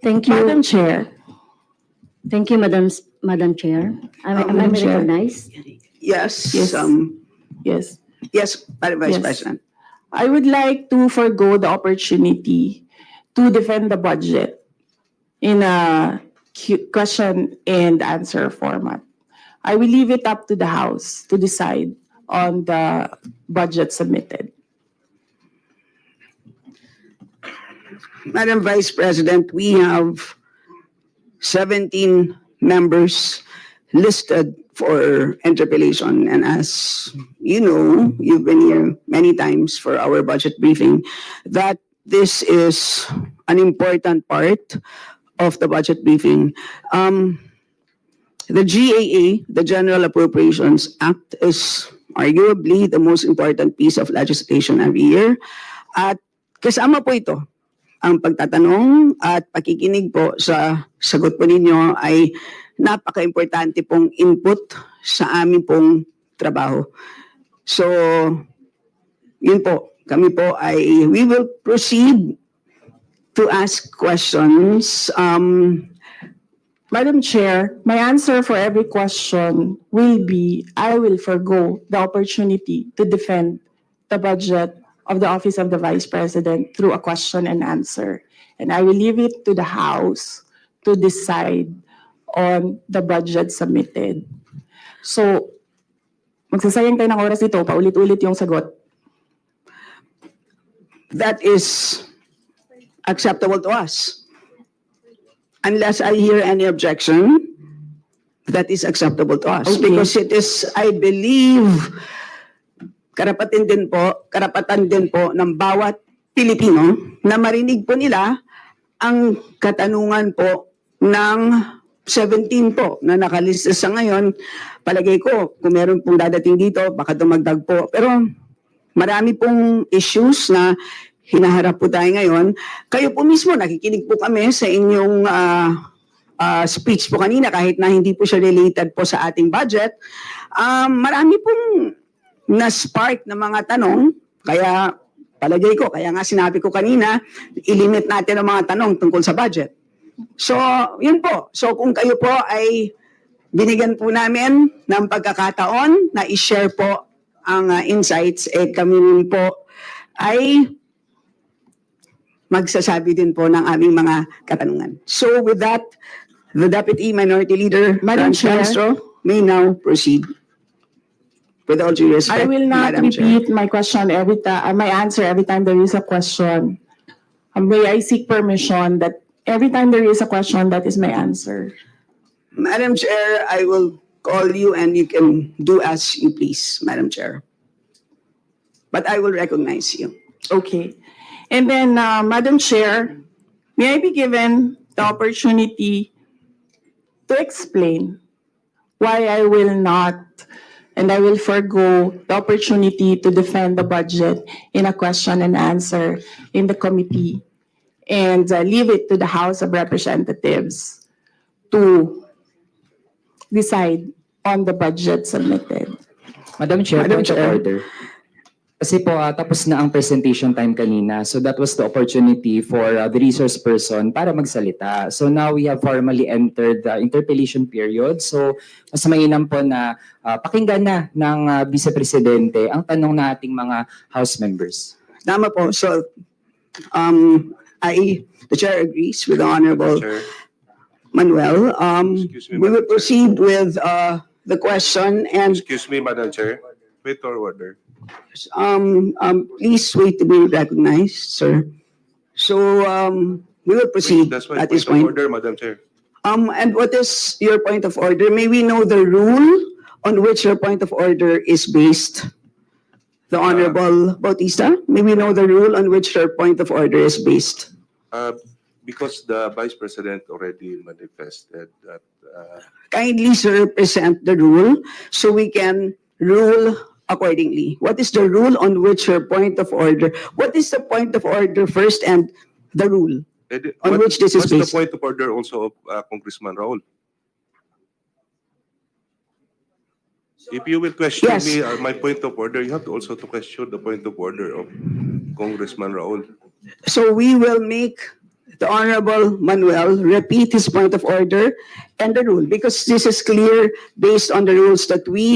Thank you. Madam Chair. Thank you, Madam Chair. Am I Madam Chair. recognized? Yes. Yes. Yes. Yes, Madam Vice Yes. President. I would like to forgo the opportunity to defend the budget in a question and answer format. I will leave it up to the House to decide on the budget submitted. Madam Vice President, we have 17 members listed for interpellation. And as you know, you've been here many times for our budget briefing, that this is an important part of the budget briefing. The GAA, the General Appropriations Act, is arguably the most important piece of legislation every year. At kasama po ito, ang pagtatanong at pakikinig po sa sagot po ninyo ay napaka-importante pong input sa aming pong trabaho. So, yun po, kami po ay, we will proceed to ask questions. Madam Chair, my answer for every question will be I will forgo the opportunity to defend the budget of the Office of the Vice President through a question and answer. And I will leave it to the House to decide on the budget submitted. So, magsasayang tayo ng oras dito, paulit-ulit yung sagot. That is acceptable to us. Unless I hear any objection, that is acceptable to us. Okay. Because it is, I believe, karapatan din po ng bawat Pilipino na marinig po nila ang katanungan po ng 17 po na nakalista sa ngayon. Palagay ko, kung meron pong dadating dito, baka dumagdag po. Pero marami pong issues na hinaharap po tayo ngayon. Kayo po mismo, nakikinig po kami sa inyong speech po kanina, kahit na hindi po siya related po sa ating budget. Marami pong na-spark na mga tanong, kaya palagay ko, kaya nga sinabi ko kanina, ilimit natin ang mga tanong tungkol sa budget. So, yun po. So, kung kayo po ay binigyan po namin ng pagkakataon na i-share po ang insights, kami rin po ay magsasabi din po ng aming mga katanungan. So with that, the Deputy Minority Leader, Madam Franz Chair. Castro, may now proceed. With all due respect, I will not Madam Chair. repeat my question every time, my answer every time there is a question. May I seek permission that every time there is a question, that is my answer. Madam Chair, I will call you and you can do as you please, Madam Chair. But I will recognize you. Okay. And then, Madam Chair, may I be given the opportunity to explain why I will not and I will forgo the opportunity to defend the budget in a question and answer in the committee and leave it to the House of Representatives to decide on the budget submitted. Madam Chair, Madam point of Chair. order. Kasi po tapos na ang presentation time kanina. So that was the opportunity for the resource person para magsalita. So now we have formally entered the interpellation period. So mas mainam po na pakinggan na ng Vice Presidente ang tanong na ating mga House members. Tama po. So, the Chair agrees with the Honorable Chair. Manuel. Excuse me, We will Madam Chair. proceed with the question and Excuse me, Madam Chair. Wait or order. please wait to be recognized, sir. So we will proceed That's my at this point point. of order, Madam Chair. And what is your point of order? May we know the rule on which your point of order is based? The Honorable Bautista, may we know the rule on which your point of order is based? Because the Vice President already manifested that Kindly, sir, present the rule so we can rule accordingly. What is the rule on which your point of order? What is the point of order first and the rule? On which this is what's the based? point of order also of Congressman Raul? If you will question Yes. me my point of order, you have to also to question the point of order of Congressman Raul. So we will make the Honorable Manuel repeat his point of order and the rule, because this is clear based on the rules that we